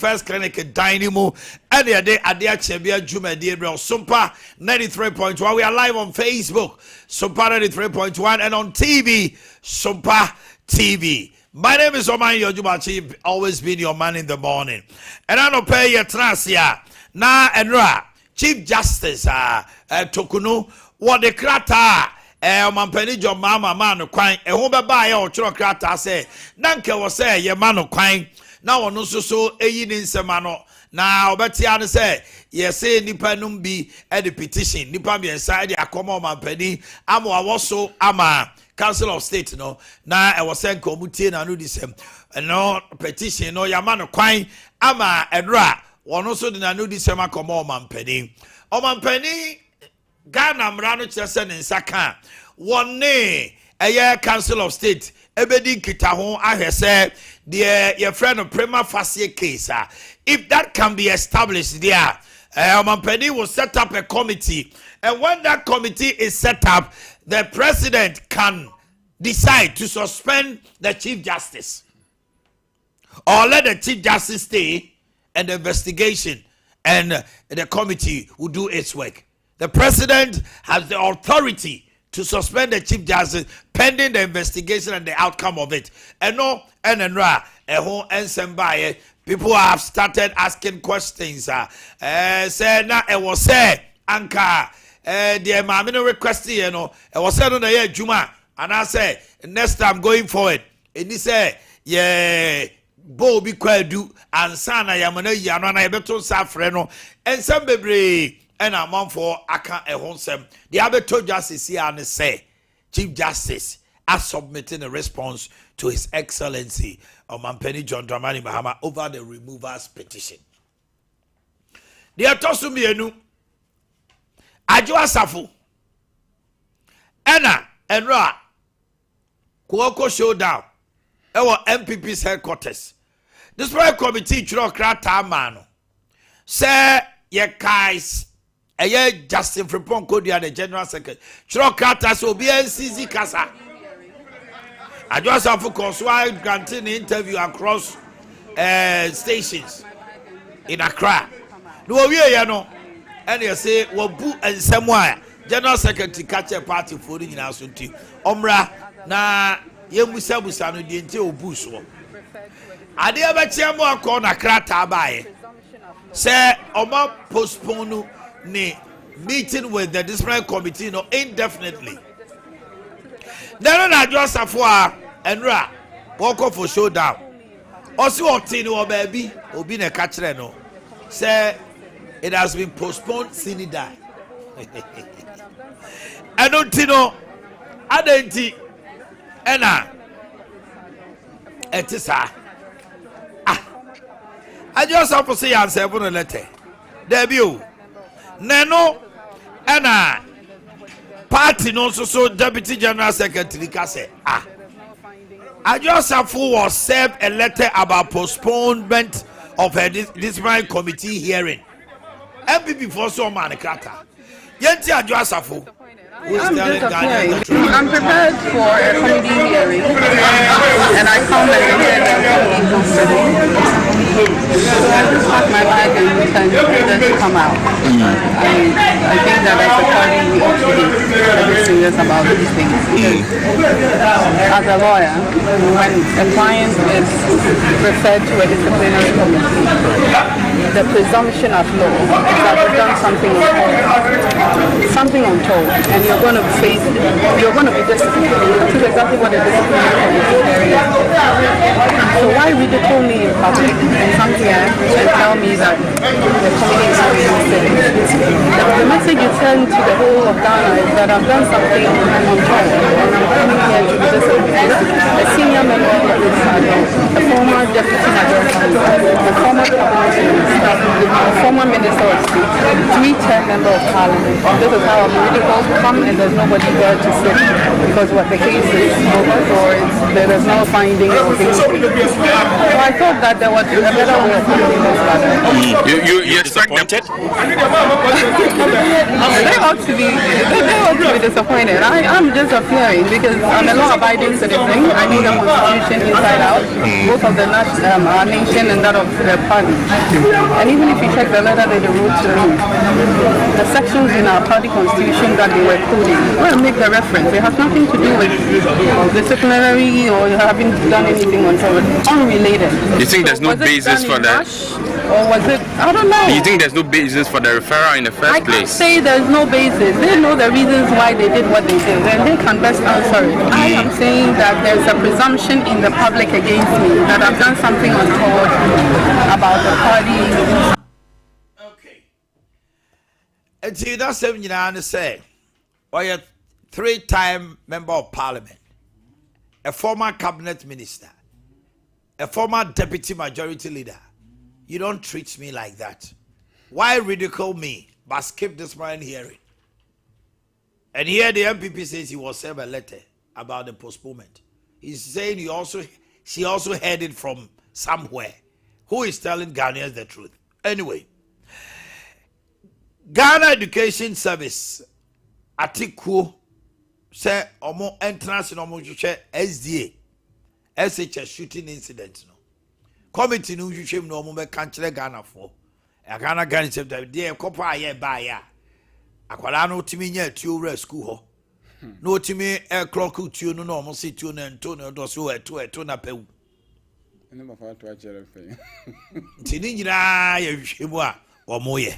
First Clinic Dynamo and the Ade Akye Abia Jumedi Sompa 93.1. We are live on Facebook, Sompa 93.1, and on TV, Sompa TV. My name is Omanhene Yaw, always been your man in the morning. And I don't pay your transia. Na enra Chief Justice Tokunu what the krata Omanhene Yaw mama man kwan ho beba ya o chiro krata say nanke wo say ye man kwan na wono so eyi ni nsema no na obetia no say ye say nipa num bi the petition nipa bi inside the akoma Omanhene amo awoso ama Council of State no na e was saying komutie na no disem no petition no yama kwan ama enra one also the na no disem akoma Omanhene Ghana mrano chese ne nsaka one eye Council of State ebedi kita ho ahwese the your friend of prima facie case if that can be established there Omanhene will set up a committee, and when that committee is set up, the president can decide to suspend the Chief Justice or let the Chief Justice stay and the investigation and the committee will do its work. The president has the authority to suspend the Chief Justice pending the investigation and the outcome of it. And no, people have started asking questions. Say na it was said anka the mamino request it was said on the Juma, and I say next time going forward and he say yeah bo bi kwadu ansa na yamana yano na yebeto safre and some bebre and a man for aka ehonsem the abeto justice here and say Chief Justice as submitting a response to His Excellency Omanhene John Dramani Mahama over the remover's petition. The atosumienu Adwo Asafo Ena Enra Kuoko showdown ewo MPP's headquarters. This right committee chiro krata mano say ye guys eye Justin Frimpong Kodia the general secretary chiro krata so bi NCC kasa Adwo Asafo Koswa granting interview across stations in Accra. No we ya no and you say wabu ensem a general secretary catch party for the nyina so nti omra na yemusa busa no de nti obu so ade abatia mo akọ na krata baaye say omo postpone ne meeting with the disciplinary committee no indefinitely. Then Adwo Asafo enra walk for showdown also otini o baby obi na ka kire no say it has been postponed sinida anontino adenti ena etisa Adwo Asafo say answer for letter there be o neno ena party no so deputy general secretary ka say Adwo Asafo was served a letter about postponement of a disciplinary committee hearing. MPP for some man krata. Yenti Adwo Asafo. I'm prepared for a committee hearing, and I come and hear the so I just pack my bag and return to come out. I think that as a party we ought to be very serious about these things. As a lawyer, when a client is referred to a disciplinary committee, the presumption of law is that you've done something untold, and you're going to face it. You're going to be disciplined. That's exactly what a disciplinary committee is. So why ridicule me in public and come here and tell me that the committee is not being serious? The message you send to the whole of Ghana is that I've done something untold, and I'm coming here to be disciplined. A senior member of this a former deputy major, a former cabinet minister, a former minister of state, 3-term member of parliament. This is how I'm ridiculed to come, and there's nobody there to sit because what the case is over, or there is no finding of things. So I thought that there was a better way of doing this. You disappointed? They ought to be disappointed. I'm just appearing because I'm a law-abiding citizen. I know the Constitution inside out, both of our nation and that of the party. And even if you check the letter that they wrote to me, the sections in our party Constitution that they were quoting, well, make the reference. It has nothing to do with disciplinary or having done anything unrelated. You think there's no basis for that? Or was it? I don't know. You think there's no basis for the referral in the first place? I can't say there's no basis. They know the reasons why they did what they did, and they can best answer it. I am saying that there's a presumption in the public against me that I've done something untoward about the party. Okay. And see, that's something you know to say. Or a 3-time member of parliament, a former cabinet minister, a former deputy majority leader. You don't treat me like that. Why ridicule me but skip this morning hearing? And here the MPP says he was sent a letter about the postponement. He's saying she also heard it from somewhere. Who is telling Ghanaians the truth? Anyway, Ghana Education Service Atiku say omo entrance no mo SDA SHS shooting incident. Committee no hwehwem no mo be kankyere Ghana for Ghana Ghana chapter dey kopa aye ba ya akwala no timi nya atuo wura school ho no timi clock tuo no mo se tuo na nto no do so eto na pawu ene ma fa to a chere fe tini nyina ya hwehwem a omo ye.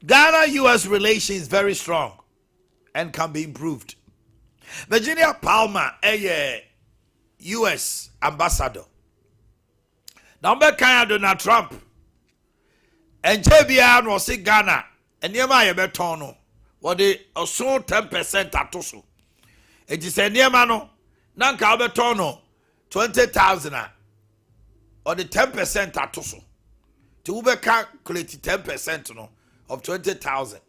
Ghana-US relations is very strong and can be improved. Virginia Palmer, a US ambassador. Number Kaya Donald Trump and JBR was in Ghana and near my betono. What they also 10% atoso. It is a near mano, Nanka betono 20,000 or the 10% atoso. To Uber calculate 10% no of 20,000,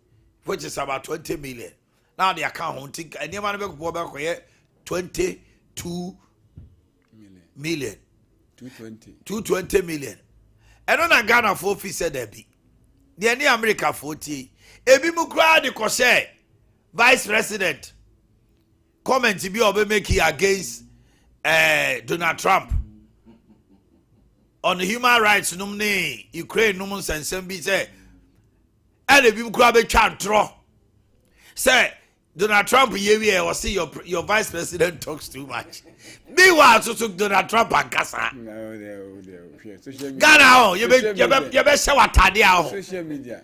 which is about 20 million. Now the account hunting and near man go back here 22 million. 220 million. And on a Ghana 4 fee said there be. The near America 40. Ebi mukra de kose vice president comment to be obe making against Donald Trump on the human rights nominee Ukraine numun sensem bi say and ebi mukra be chantro say Donald Trump yewe or see your vice president talks too much. Meanwhile, so took Donald Trump and Kasa. Ghana, you be show what social media.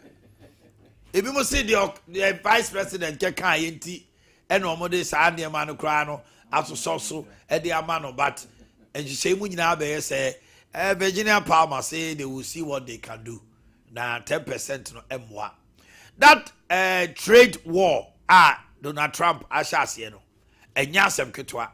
If you must see the vice president Keka Yenti and Omode Sandy Manu Crano, after so at the Amano, but and you say Munina Bay say Virginia Palmer say they will see what they can do. Now 10% no M1. That trade war Donald Trump ashasieno enya sem ketwa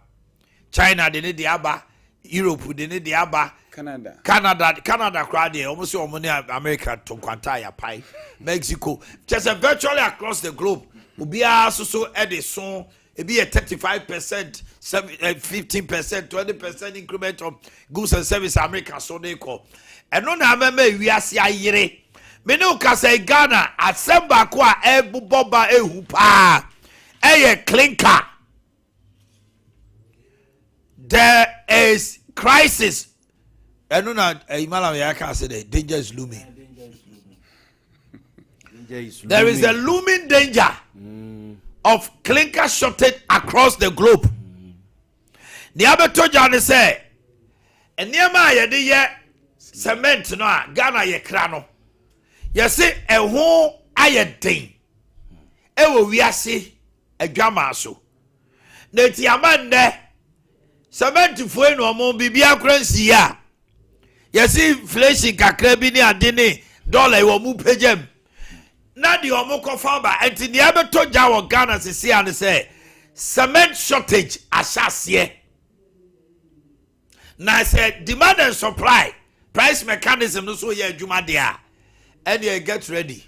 China de ne de aba Europe de ne de aba Canada crowd there almost omoni America to kwanta ya pai Mexico just virtually across the globe ubia so edison e be a 35% 15% 20% increment of goods and service America so they call and no na meme wiase ayire me no ka say Ghana asemba ko a ebuboba ehu pa a clinker. There is crisis. And danger is looming. There is a looming danger of clinker shortage across the globe. The other told say, and near my idea cement no Ghana ye krano. You see a whole iodine. Ewo wiase adwama so na ti amande cement fo no mo bibia kransi ya yesi inflation kakra bi ni ade ni dollar wo mu pagem na di omo kofa ba enti ne abeto ja wo Ghana sisi an say cement shortage asase na say demand and supply price mechanism no so ye adwuma de a and you get ready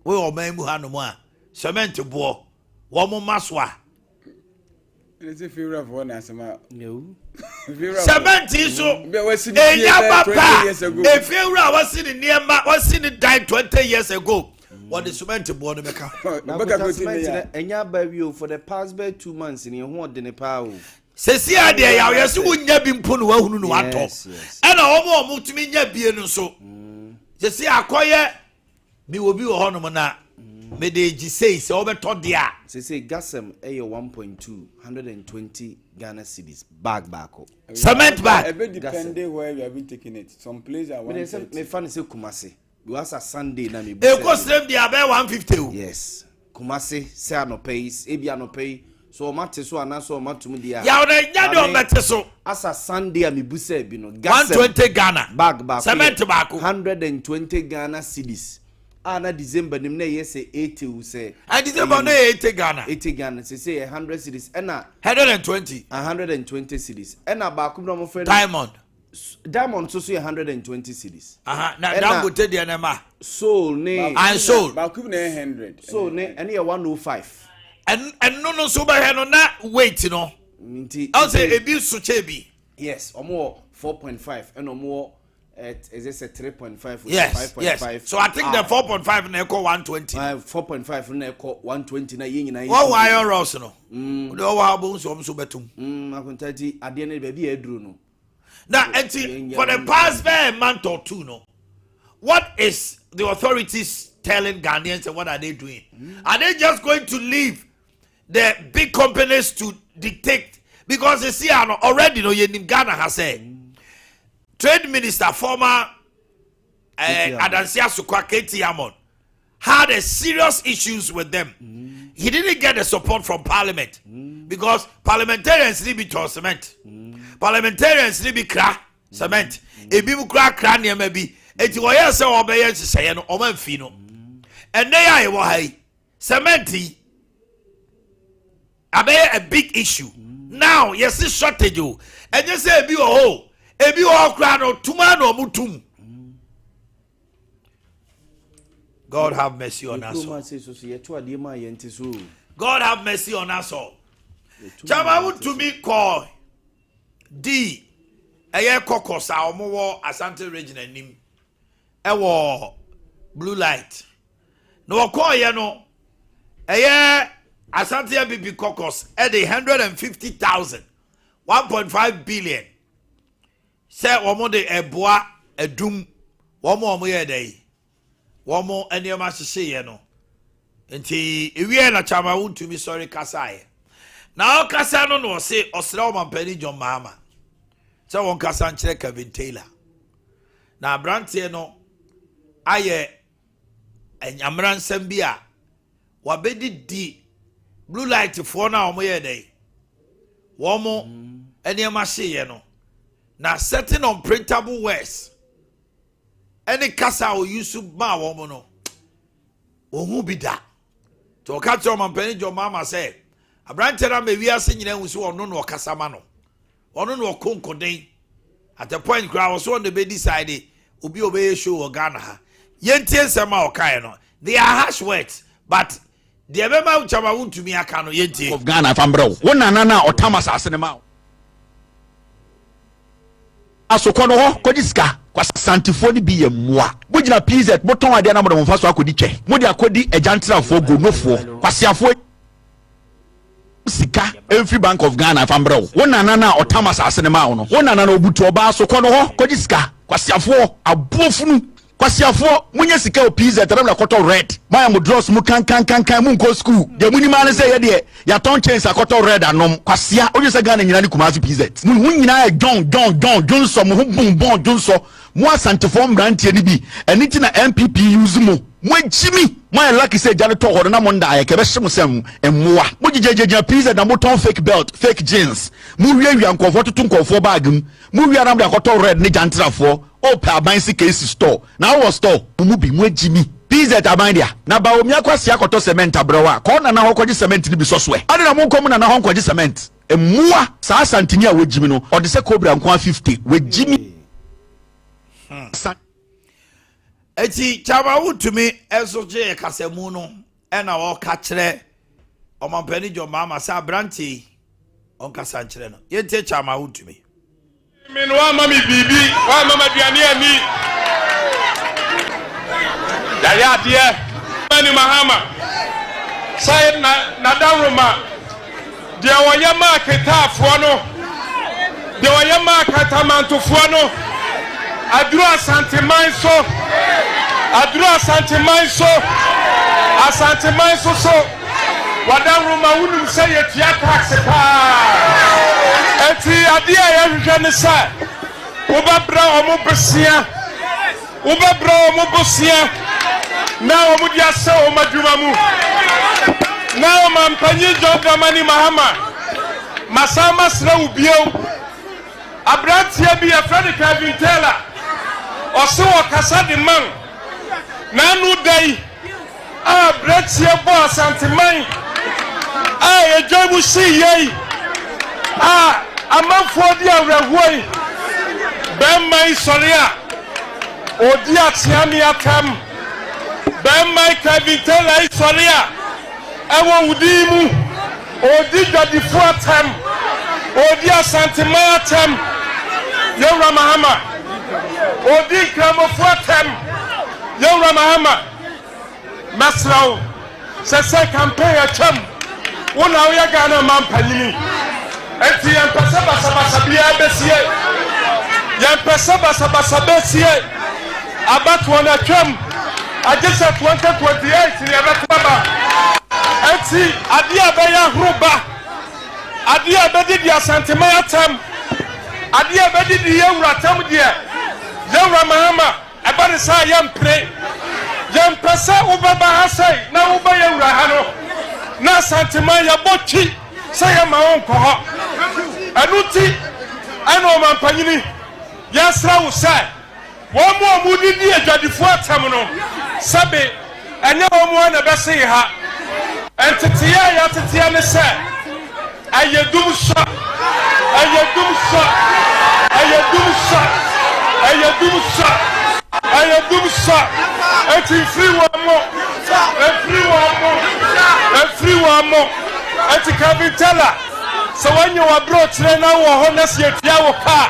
we o man mu hanu a cement bo wo mo maswa It's a favorite for one as a No. 70 so if you was in near was in died 20 years ago. What the cement board make Enya baby for the past 2 months in your home the Nepal. Sesi ade ya yes wunya bi mpo no wahunu no ato. E na omo mutumi nya bie no so. Sesi akoye bi wo bi wo hono na me de gi sei se obeto de a. Sesi gasem e 1.2 120 Ghana cedis bag. Cement bag. It depending where you have been taking it. Some places are 130. Me fan say Kumasi. We was a Sunday na me. E go stream dia be 150. Yes. Kumasi say anopai, e bi anopai. So mate so anaso matum dia. Ya ona nya de obete so. As a Sunday me busa bi no. 120 Ghana. Bag. Cement bag. 120 Ghana cedis. Na December nim na say 80 we say. And December na 80 Ghana. 80 Ghana say 100 cedis. Na 120. 120 cedis. Na ba kum no mo friend. Diamond so 120 cedis. Na Dangote de na ma. Soul ne. And soul. Ba kum na 100. So ne any 105. And no so ba he no na weight no. I'll say a bill suche bi. Yes, or more 4.5 and or more is this a 3.5 yes, 5.5. Yes. So I think the 4.5 na equal 120. 4.5 na equal 120 na yin na. What wire ross no? Do wa bo so betum. Akontati ade na be bi eduru no. Now, for the past month or two, no, what is the authorities telling Ghanaians and what are they doing? Are they just going to leave the big companies to dictate? Because you see, already, no, Ghana has said, Trade Minister, former Adansia Sukwa Keti Amon, had a serious issues with them. He didn't get the support from Parliament because parliamentarians need to be cement. Parliamentarians need to be cement. If you crack near maybe it will yes or obey say no or fino. And they are why cement a big issue. Now, yes, it's shortage you. And you say, be a crown or tumano mutum. God have mercy on us all. God have mercy on us all. Chama would to me call D. Aye kokos a omo Asante region anim. Ewo blue light. No call ye no. Aye Asante BB kokos at 150,000. 1.5 billion. Say omo de eboa edum. Omo ye dey. Womo enioma hye no enti ewie na chama wontumi sorry kasae na o kasa no no se osra o mampani John Mahama se won kasa nkyere Kevin Taylor na brante no aye enyamra nsam bi a wabedi di blue light fo na omo ye dey womo enioma hye no na certain unprintable words. Any kasa o yusu ma wo no ohu bi da to ka tro man pani John Mahama say abrante na me wiase nyina hu so ono no kasa ma no ono no konkoden at the point crowd was on the be decide obi obey show o Ghana ha yentie nsema o kai no they are harsh words but the ebema uchama wuntumi aka no yentie of Ghana fambrɛ wo nana na otama sase ne ma asokɔ no hɔ kɔgye sika kwasantifo ni bi ye mmoa bugina PZ boton ade na mo mfa so akodi twɛ mo de akodi agyantrafo gonofo kwasiafo sika every bank of Ghana fambrɛ wo nana na otama sase ne ma wo no wo nana na obutu oba asokɔ no hɔ kɔgye sika kwasiafo abofunu kwasiafo munye sika o PZ ram na kɔtɔ red maya mo dross mu kan mu nko school de muni ma ne sɛ ye de ya ton chains akɔtɔ red anom kwasia oje sɛ Ghana nyina ni Kumasi PZ mun nyina e John so mo bon John so mo asantefo mbrantie ni bi eni ti na MPP use mo agimi mo lucky say jale to horo na mo nda aye kebe hye mo sam emmoa mo gigegeja PZ na mo ton fake belt fake jeans mo wiawia nkofo tutu nkofo bag mo wiara mo akɔtɔ red ni jantrafo o pa abansi case store na wo store mo bi mo agimi PZ abandia na ba omi akwase akɔtɔ cement abrewa ko na ho kɔgye cement ni bi soswe ade na mo nkom na ho kɔgye cement emmoa saa santini a wagimi no ɔde sɛ cobra nko 50 wagimi eti chama wutumi esoje kasemu no ena wo ka kire omampani John Mahama sa branti onka sanchire no yente chama huntumi me no wa mama bibi wa mama duane ani ya de mani mahama sai na daruma de woyama ketafo no de woyama katamantofo no aduru asanteman so wadaruma wunum say yetia tax pa enti ade ya hwehwe ne sa wobabra omobesia na omudi asa omadwuma mu na omampanyi jodamani mahama masama sra ubio abrantia bi afrani Kevin Taylor oso wakasa de man na nu dai abrantia bo asanteman ejobu si yei amanfo di awrahoi ben mai soria odi atiami atam ben mai Kevin Taylor soria ewo udimu odi jadifo atam odi asanteman atam yewra mahama odi kramofo atam yewra mahama masrawo sese campaign atam wona wo ya Ghana mampanyini enti yempesa basa bia besie abatu ona twam agesa 2028 ya betaba enti ade abaya hroba ade abedi dia sentiment atam ade abedi di yewra tam dia yewra mahama ebare sa yempre yempesa ubaba hasai na uba yewra hano na sentiment ya bochi say ma won ko ho anuti ano mampanyini yasra wo sai wo mu didi adwadifo atam no sabe enye wo mu na bese ha entitia ya titia ne sai ayedum so enti free one more enti Kevin Taylor so when you are brought to na wo ho na se atua wo ka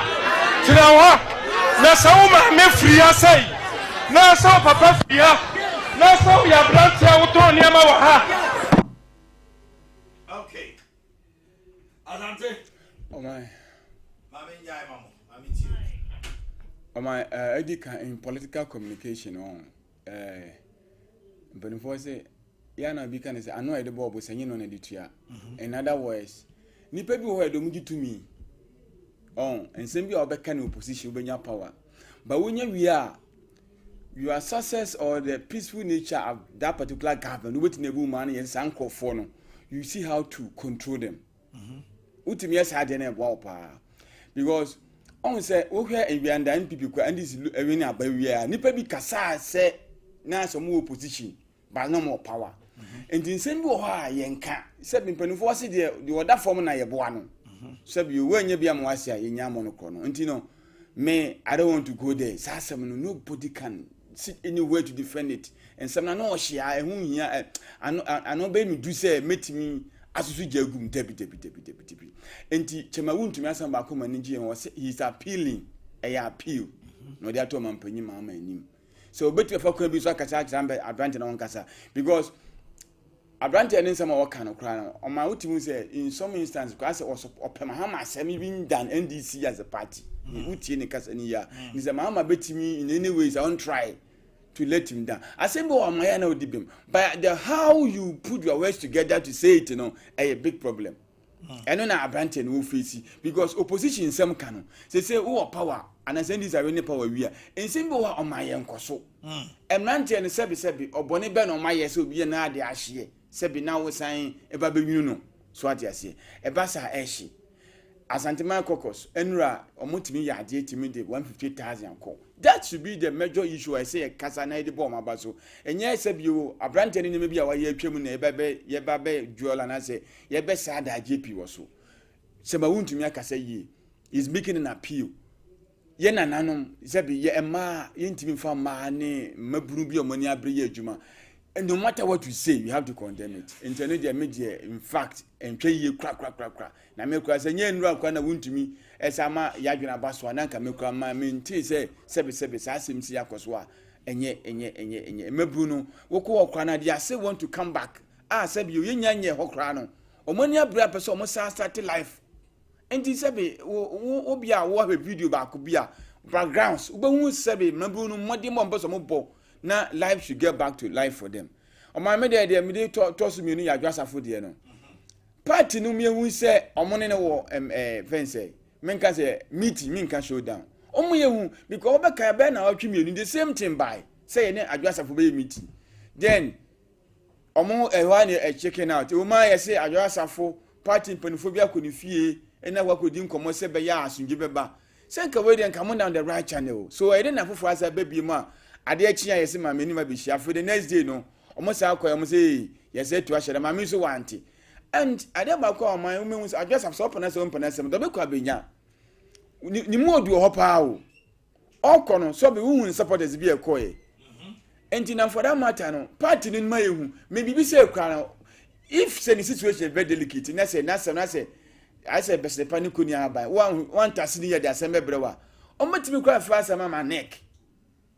tira ho na so ma me free asai na so papa free na so ya branch ya wo to ne ma wo ha okay Asante Oh my mama nyai mamo mama ti Oh my in political communication on but for say yana bi kan say ano ede bobo sanyi no na ditua in other words nipa bi ho edom gitumi ensem bi obeka na opposition obenya power but when your success or the peaceful nature of that particular government wetin na bu man yen sankofo no you see how to control them utimi yes ade na ebo pa because on say wo hwe ewianda npp kwa and this ewini abawia nipa bi kasa say na so mo opposition but no more power and in same wo ha yenka say mpanufo se de oda form na yeboa no say bi wo anya bia mo ase a yenya mo no kro no ntino me I don't want to go there sasem no nobody can sit anywhere to defend it and some na no hia ehun hia ano be me do say metimi asusu jagum debi enti chema wuntumi asam ba koma ngi en was he is appealing appeal no dey to mampanyi mama anim so betu fa kwa bi so akasa akrambe advantage na wonkasa because advantage en sama waka no kra na o ma wutimi say in some instances because opema hama asem even than NDC as a party wutie ne kasa ni ya ni say mama betimi in any ways I won't try to let him down. I say, "Boy, my na odibim." But the how you put your words together to say it, a big problem. And on our branch and face because opposition some canon. They say, "Oh, power," and I send this any power we are. And simple on my uncle so. And Ranty and Sebi or Bonnie Ben on my yes will be an idea. Sebi now was saying a baby, so what I say. A bassa ashy. As Antima Cocos, Enra, or Mutimi Yadi, timid 150,000 call. That should be the major issue. I say a Casana de Bomba Basso. And yes, you are branching in maybe our year, ye babe, jewel, and I say, ye best sad JP was so. Semaun to me, I say ye is making an appeal. Yena nanum, Zebi, ye a ma, intimate from Mane, Mabrubi or Monia Bria Juma. And no matter what you say, you have to condemn it. Internet media, in fact, and pay you crack. Now, make us a yen rock when I want to me, as I'm a Yagina Baswanaka, make my main tea say, Sebi, Sasim Siakoswa, and ye, Mebruno, Woko Canada, say want to come back. Ah, Sebi, you yin hokrano. Omonia Brapes almost started life. And this Sebi, Obia, what a video back, Obia, backgrounds, Ubu Sebi, Mebruno, Modimon Bosomobo. Now life should get back to life for them. On my media, they made toss me near Jassa for the no. Party no me who say, Omanhene Yaw fence. Men can say, meeting, men can show down. Omo because Obaka Bena or in the same thing by say, I just for meeting. Then, Omo a chicken out. Uma say, I just for party penophobia could fear, and I could dim come say by yas and give a bar. Send away and come on down the right channel. So I didn't have for us a baby ma. Ade Akye Abia my minimum be share for the next day no almost almost say yes to ashara my so wanti and ade ba ko my women I just have so pana so pana some do be ko abenya ni mo du ho pa o okono so be hu supporters be ekoye enti na for that matter no party ni ma ehu maybe be say kra no if say the situation is very delicate na say I say best panic ni abai one task ni ya dey assemble brewa o matimi kra fa asama my neck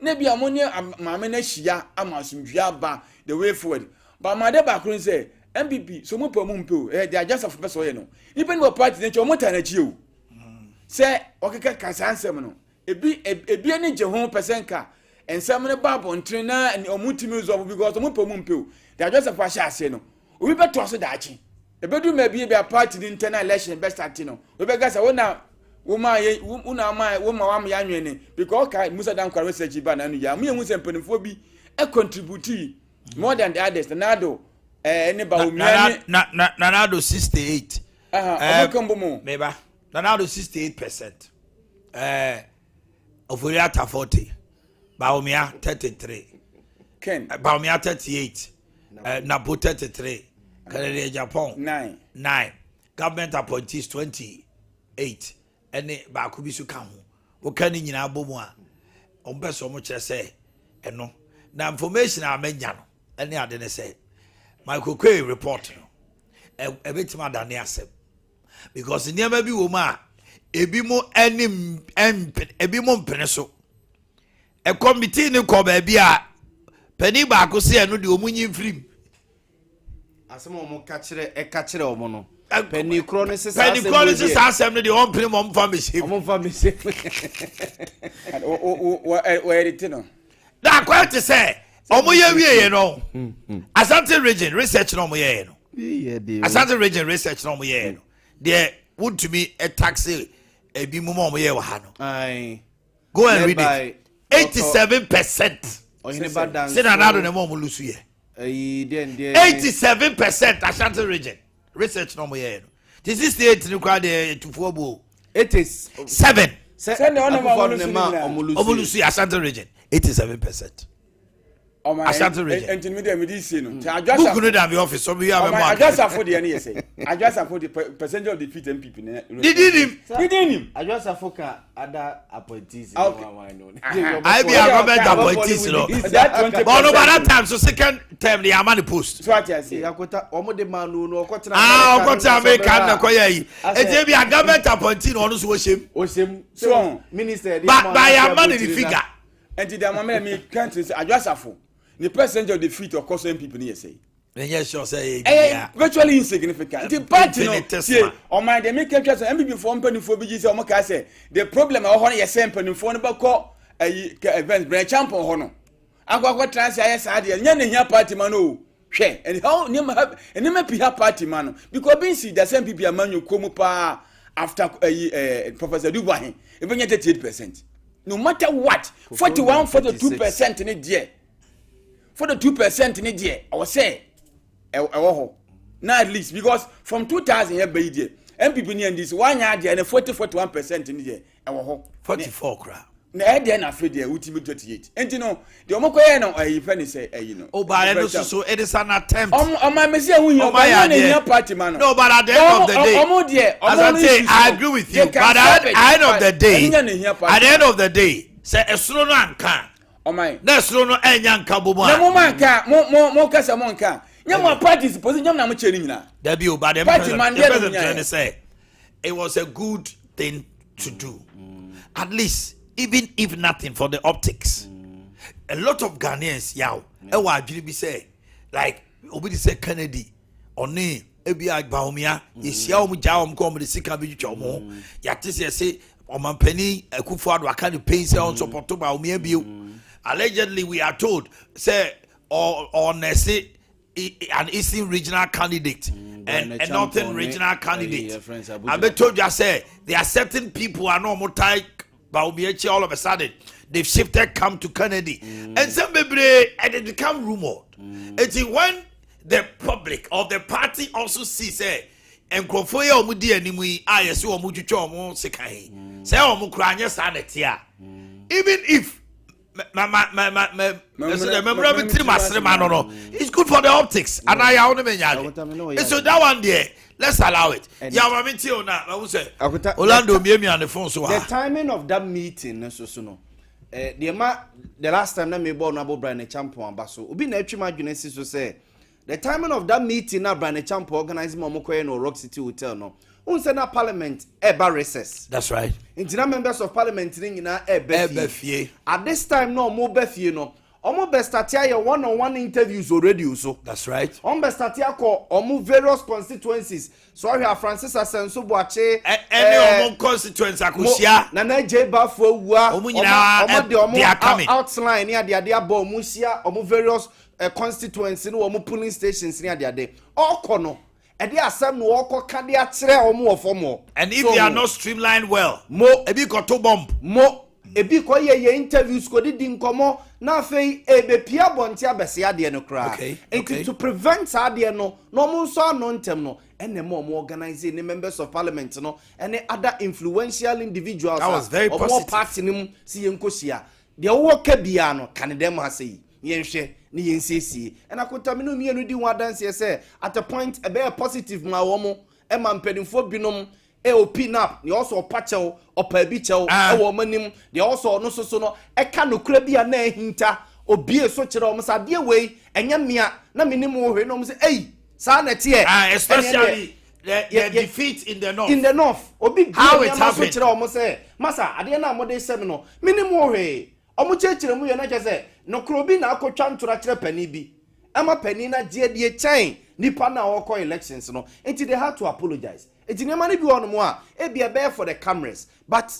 Nebi ammonia mamena shia amasumdua ba the way forward. But my de background say MPP so mo pamumpo they are just of person no. Even no party nature mo tanachi o. Say okeka kasansem no. Ebi ani je ho percent ka. Ensam ne ba bontre na omutimi zo because mo pamumpo. They are just of ase no. Obi beto so daachi. Ebedu ma bi a party the internal election best start no. Obi ga say wona Woma wam ya nwene because okay Musa dan kware research ba na nu ya me hu se mpanimfo bi e contribute more than the others Nanado any ba omiani Nanado 68 omokambo meba Nanado 68% Ofuriata 40 Baumia 33 Ken Baumia 38 Napo 33 Canada Japan 9 government appointees 28 ene ba ko bi su ka ho wo ka ni nyina bomu a ombe so mo kire se eno na information a manya no ene ade ne se Michael Kwe report no ebetima dane asem because niam bi wo ma ebi mo enim ebi mo mpene so e committee ni ko ba bi a pani ba ko se eno de omunyi mfirim asem o mo ka kire o mo no Penny Chronicles assembly the one prim on family. Where it no. That quite to say, Omoye, you know. Asante region research no moye no. Asante region research no moye no. There would to be a taxi a bi mo moye wa ha no. Aye. Go and read it. 87%. Say na na do na mo lusu ye. 87% Asante region. Research no moye no. This is the 8 ni kwa de tufuo bo. It is 7. Send the Omulusi Asante region 87%. Asante region. Intermediate medicine no. Who could have the office so we have a I just afford the any say. I just afford the percentage of defeat MPP. Did him. I just afford other appointees. I be a government appointees no. But no by that time so second term the amani post. So what I say. Omo de man no okotena. Okotena make na koya yi. E be a government appointee no so shame. So minister by amani the figure. And the mama me country I just afford. The percentage of defeat of course MPP ni say. Yes, sure say. Virtually insignificant. The party no say on my dey make country say MPP for mpanifo bi say omo ka say the problem I want yes mpanifo no be call events branch champion ho no. Akwa transfer yes ade nya na hia party man o. Hwe and how nem piha party man because bin see the same people amanyo komu pa after Professor Dubai e be 38%. No matter what 41 42% ni there. For the 2% in a year, I was say, now at least because from 2000 year by year, MPP in this 1 year and 41% in the year, 44 crap. Na then afraid there ultimate 38. And you know, the Omokoya no penny say you know. Oh, but so it is an attempt. My message who you party man. No, but at the end of the day, as I say, I agree with you. But at the end of the day, say a slow and can. Oh my. That's no enya nka bomo. Na mo man ka mo kasa mo nka. Nyama parties position nyama na mo cheri nyina. There be but the president say it was a good thing to do. At least even if nothing for the optics. A lot of Ghanaians yaw e wa adwiri bi say like obi say Kennedy oni ebi agbaomia yesia om ja om ko om de sika bi twetwa mo ya tese say omampani Akufo-Addo aka the pain say on support ba omia bio. Allegedly we are told say or say an Eastern regional candidate and a Northern regional candidate. I be told you say there are certain people are no more tight Baumiechi all of a sudden they've shifted come to Kennedy and some baby and it become rumored. It's when the public of the party also see say and Krofoya omudi animu ayesu omutwetwa omo sekai say omo kranya sanetia even if it's good for the optics and I only so that one there let's allow it. Orlando and the phone so the timing of that meeting so the last time that me born about Brian Champion baso obi na atwi madwene si so say the timing of that meeting na Brian Champion organize momokoye no Rock City Hotel no unse na parliament eba recess. That's right. Intina members of parliament nyina eba fie. At this time no mo ba fie no omo be start ya one-on-one interviews already so. That's right. Omo be start ya ko omo various constituencies. So here Francis Asenso Boakye any omo constituency akosia na na J Bafo wua omo nyina they are coming outline ya de aba omo sia omo various constituencies no omo polling stations ni ade okono and if they are not streamlined well, ebi ko to bomb. Ebi ko ye interviews ko di nkomo na fei ebepia bonte abese ade no kra. And to prevent ade no mo nso no ntem no ene mo organize the members of parliament no and other influential individuals that was very positive. Party nim si yenkosia. De wo ka bia no kan dem ha sei. Yenhwe ni yensiesie and akotamino mienu di wadanse say at a point a very positive ma wo mo e ma mpedinfo binom e open up ni also opachew opa bi chew e wo manim de also no so no e ka no kura bia na hinta obie so kire o msa de we enya mia na minim wo hwe no mo say ei sa na tie especially the defeat in the north obi how it happened so kire o mo say masa ade na mo de sem no minim wo hwe omo chechire mu ye na chese no krobi na akotwa ntora kire pani bi ama pani na die chain nipa na woko elections no enti they had to apologize enti ne mani bi wono mu a e bia be for the cameras but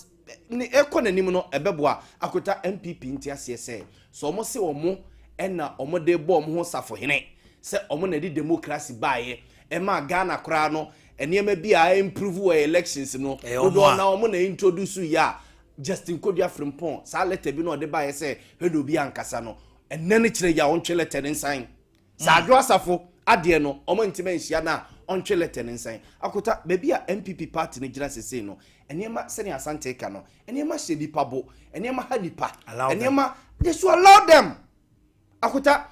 ni ekonanim no ebeboa akota MPP nti ase se so omo se omo ena omo de bo omo ho safo hene se omo na di democracy baaye e ma Ghana kra no enema bi a improve elections no odo na omo na introduce ya Justin Kodia Frimpong sa letter bi no de ba ye say hedo bi ankasa no enene kire ya ontwe letter nsan sa adwo asafo ade no omo ntime nhia na ontwe letter nsan akota baby a MPP party ne gira sese no enema sene asante ka no enema hye pabo enema ha nipa enema they should allow them akota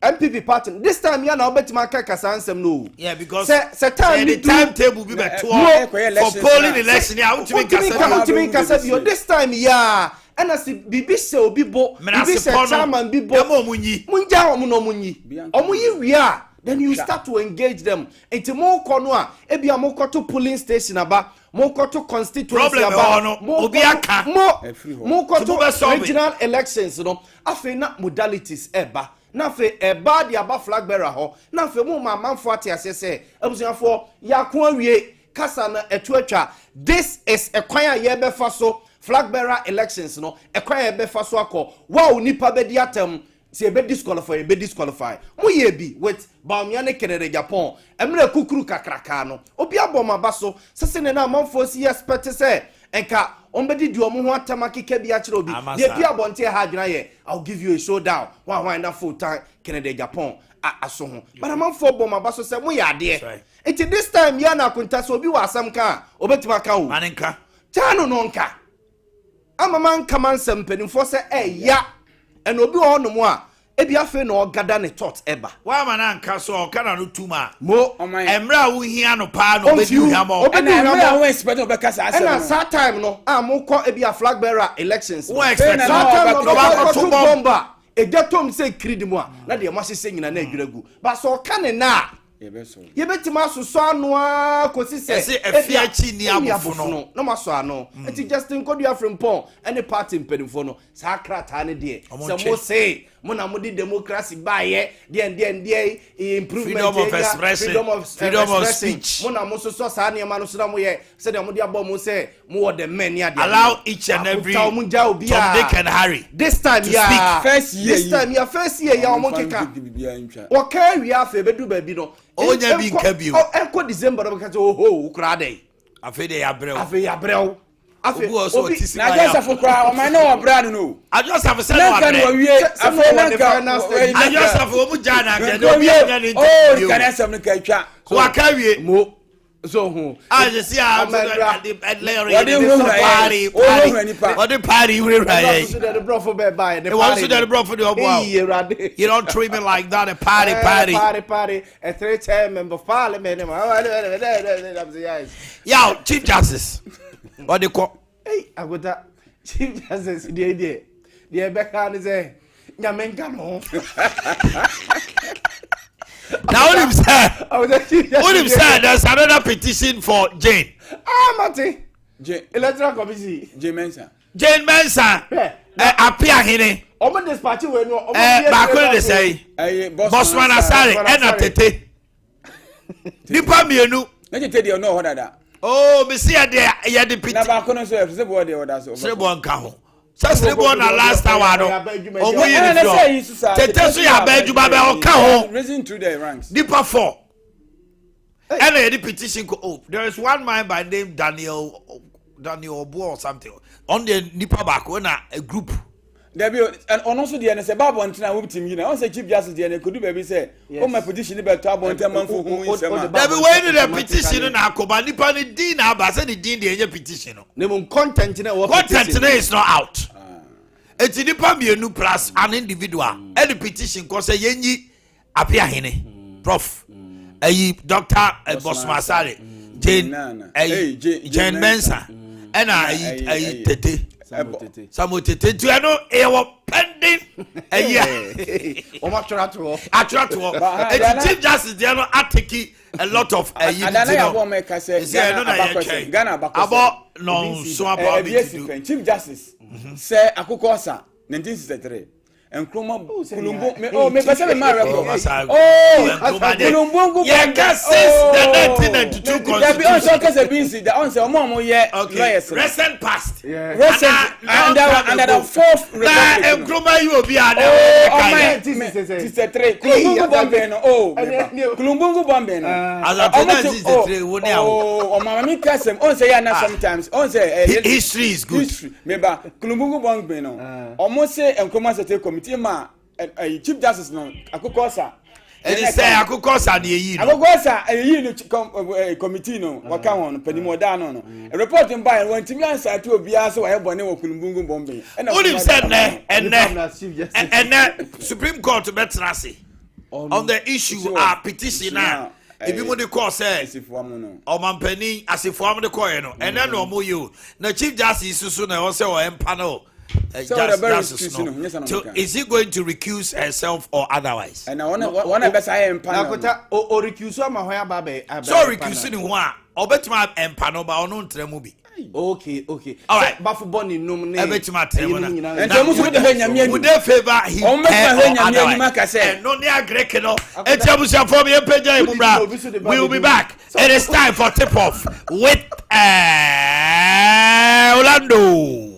MPP party this time ya na obetima kasa ansem no yeah because the timetable be better for polling election ya ultimate kasa this time ya and as bibi se obi bo bibi se chairman bibo munja omo no munyi omo yi wia then you start to engage them enti mo kono a ebia mo koto polling station aba mo koto constituency aba mo koto regional elections no afi na modalities eba na fe eba di aba flag bearer ho na fe mo manfo atiase se abusuafo yakon awie kasa na etuatwa this is a kwan a ye befa so flag bearer elections no e kwan ye befa so akọ wow nipa be di atem se be disqualify mo ye bi with Baumia ne Kennedy Japan emre kukuru kakraka no obi aboma baso sese ne na manfo si expect se enka ombedi di omo ho atama keke bi a kire obi de bi abonte ha dwena ye I'll give you a showdown one that full time Kennedy Japan aso ho but manfo boma baso se mo ya de it this time ya na kunta so obi wa asam ka obetima ka o manenka tano no nka ama man kaman sempenifo se ya and obi ono mo a ebi afe no gada ne tot eba wa ma na nka so kana no tuma mo emra wo hia no pa no be du hia mo and emra wo expect no be kasa asem and that time no mo ko ebi a flag bearer elections wo expect that time no to bomba e datom say kridi mu a na de masese nyina na adwiragu but so ka ne na yebetima soso anu a kosi se efia chi ni abofo no no maso ano enti Justin Kodua Frimpong any party mpedimfo no sa krata ne de se mo say mo na mo di democracy baye de improvement freedom of speech mo na mo soso sa ne ma no so na mo ye se de mo di abo mo say mo wo the men ya de allow each and every Tom, Dick and Harry this time ya first year ya mo keka o ka wi afa bedu ba bi no onya bi nka bi o enko December no kaka oho ukra dey afi de ya brew afi obi na just for cry o man no brand no I just have said no afi na ka I just have o mu jana ke do bi anya ni oh can asem no ka twa so akawie mo so hu I just see how Larry party we right so the bro for buy the party so the bro for the obo you don't treat me like that a party a 3-time member of parliament yo Chief Justice what they call hey I got that Chief Justice the Becca is a nyamenka no now what him say there's another petition for Jane Mate Electoral Committee Jane Mensa appear hene omo dispatch we no ba ko dey say Bossman Asare and Atete nipa mienu na tete dey no hodada oh me see there ya the petition na ba ko no so e bo dey oda so se bo nka ho se bo na last hour no omo yi ni so tete so ya ba adwuma be o ka ho reason through the ranks nipa 4 and the petition oh there is one man by name Daniel Obo or something on the nipa back when a group there be and also the say babo ntina we team you know say Chief Justice there could do baby say oh my petition be to abonte manfo hu nsema there be when the petition na akoba nipa ni din na aba say the din the enye petition no name content is not out it's nipa mienu plus an individual and the petition cause say yenyi apia hene prof Dr. Bossman Asare Jane Mensa and Tete Samo Tete to no e wo pending o ma trato and Chief Justice there no atiki a lot of Ghana about no so about Chief Justice say Akukosa 1963 Nkrumah Kulumbu me pese me marry ko Kulumbu yeah can since the 1992 constitution on so case BC the on say omo ye lawyers recent past recent and the fourth republic Nkrumah you obi ada Kulumbu bombe no Kulumbu bombe no as at 1963 wo ne awo mama mi kasem on say na sometimes on say history is good me ba Kulumbu bombe no omo say Nkrumah State Committee ma Chief Justice no Akukosa and he say Akukosa de yi no Akukosa yi no committee no waka won panimo da no report by won timi answer to obia so why bone wo Kulumbu bombe only said and Supreme Court betrasi on the issue a petition na ebi mo de call say omampani asifo am de call no and then no mo you na Chief Justice so na o say o empanel so is he going to recuse herself or otherwise? And I wanna be say empanel o recuse am ho ya ba so recuse ni ho a obetima empanel ba ono ntremu bi okay all right bafu boni num ne ebetima tremu na and so musu de hanyam would they favor him on make hanyam anima ka say no ne agreke no etiabusia for me peja imubra we will be back it is time for tip off with Orlando.